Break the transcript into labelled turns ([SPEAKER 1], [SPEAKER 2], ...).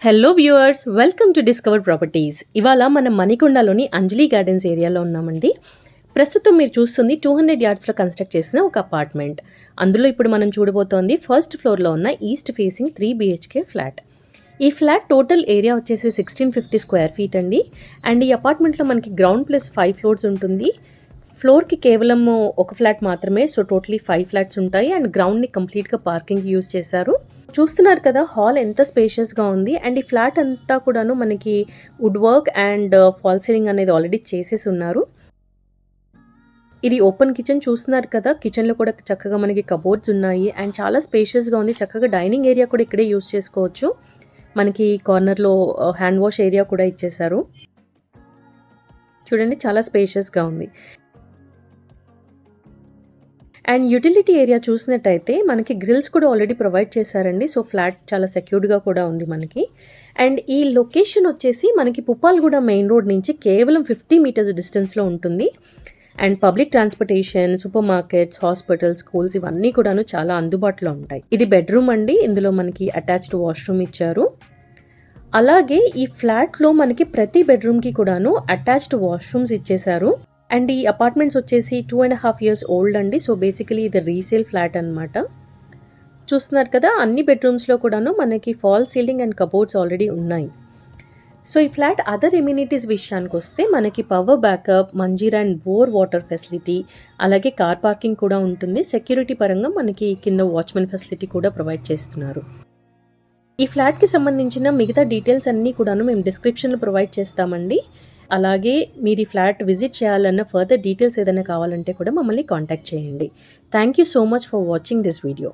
[SPEAKER 1] Hello viewers, welcome to discover properties. ఇవాళ మనం మణికొండలోని అంజలి gardens ఏరియాలో ఉన్నామండి. ప్రస్తుతం మీరు చూస్తుంది 200 yardsలో కన్స్ట్రక్ట్ చేసిన ఒక అపార్ట్మెంట్. అందులో ఇప్పుడు మనం చూడబోతోంది ఫస్ట్ ఫ్లోర్లో ఉన్న ఈస్ట్ ఫేసింగ్ 3 BHK ఫ్లాట్. ఈ ఫ్లాట్ టోటల్ ఏరియా వచ్చేసి 1650 స్క్వేర్ ఫీట్ అండి. అండ్ ఈ అపార్ట్మెంట్లో మనకి గ్రౌండ్ ప్లస్ 5 ఫ్లోర్స్ ఉంటుంది. ఫ్లోర్కి కేవలం ఒక ఫ్లాట్ మాత్రమే, సో టోటలీ 5 ఫ్లాట్స్ ఉంటాయి. అండ్ గ్రౌండ్ని కంప్లీట్గా పార్కింగ్ యూజ్ చేశారు. చూస్తున్నారు కదా, హాల్ ఎంత స్పేషియస్గా ఉంది. అండ్ ఈ ఫ్లాట్ అంతా కూడాను మనకి wood work and fall ceiling అనేది ఆల్రెడీ చేసేసి ఉన్నారు. ఇది ఓపెన్ కిచెన్ చూస్తున్నారు కదా, కిచెన్లో కూడా చక్కగా మనకి కబోర్డ్స్ ఉన్నాయి అండ్ చాలా స్పేషియస్గా ఉంది. చక్కగా డైనింగ్ ఏరియా కూడా ఇక్కడే యూజ్ చేసుకోవచ్చు. మనకి కార్నర్లో హ్యాండ్ వాష్ ఏరియా కూడా ఇచ్చేసారు. చూడండి, చాలా స్పేషియస్గా ఉంది. అండ్ యూటిలిటీ ఏరియా చూసినట్టయితే మనకి గ్రిల్స్ కూడా ఆల్రెడీ ప్రొవైడ్ చేశారండి. సో ఫ్లాట్ చాలా సెక్యూర్డ్గా కూడా ఉంది మనకి. అండ్ ఈ లొకేషన్ వచ్చేసి మనకి పుప్పాలగూడ మెయిన్ రోడ్ నుంచి కేవలం 50 meters డిస్టెన్స్లో ఉంటుంది. And public transportation, super markets, hospitals, schools ఇవన్నీ కూడాను చాలా అందుబాటులో ఉంటాయి. ఇది బెడ్రూమ్ అండి. ఇందులో మనకి అటాచ్డ్ వాష్రూమ్ ఇచ్చారు. అలాగే ఈ ఫ్లాట్లో మనకి ప్రతి బెడ్రూమ్కి కూడాను అటాచ్డ్ వాష్రూమ్స్ ఇచ్చేశారు. అండ్ ఈ అపార్ట్మెంట్స్ వచ్చేసి 2.5 years ఓల్డ్ అండి. సో బేసికలీ ఇది రీసేల్ ఫ్లాట్ అనమాట. చూస్తున్నారు కదా, అన్ని బెడ్రూమ్స్లో కూడాను మనకి fall ceiling and cupboards already ఉన్నాయి. సో ఈ ఫ్లాట్ అదర్ ఎమ్యూనిటీస్ విషయానికి వస్తే మనకి power backup, Manjeera and bore water facility, అలాగే కార్ పార్కింగ్ కూడా ఉంటుంది. సెక్యూరిటీ పరంగా మనకి కింద వాచ్మెన్ ఫెసిలిటీ కూడా ప్రొవైడ్ చేస్తున్నారు. ఈ ఫ్లాట్కి సంబంధించిన మిగతా డీటెయిల్స్ అన్నీ కూడాను మేము డిస్క్రిప్షన్లో ప్రొవైడ్ చేస్తామండి. అలాగే మీరు ఈ ఫ్లాట్ విజిట్ చేయాలన్న ఫర్దర్ డీటెయిల్స్ ఏదైనా కావాలంటే కూడా మమ్మల్ని కాంటాక్ట్ చేయండి. Thank you so much for watching this video.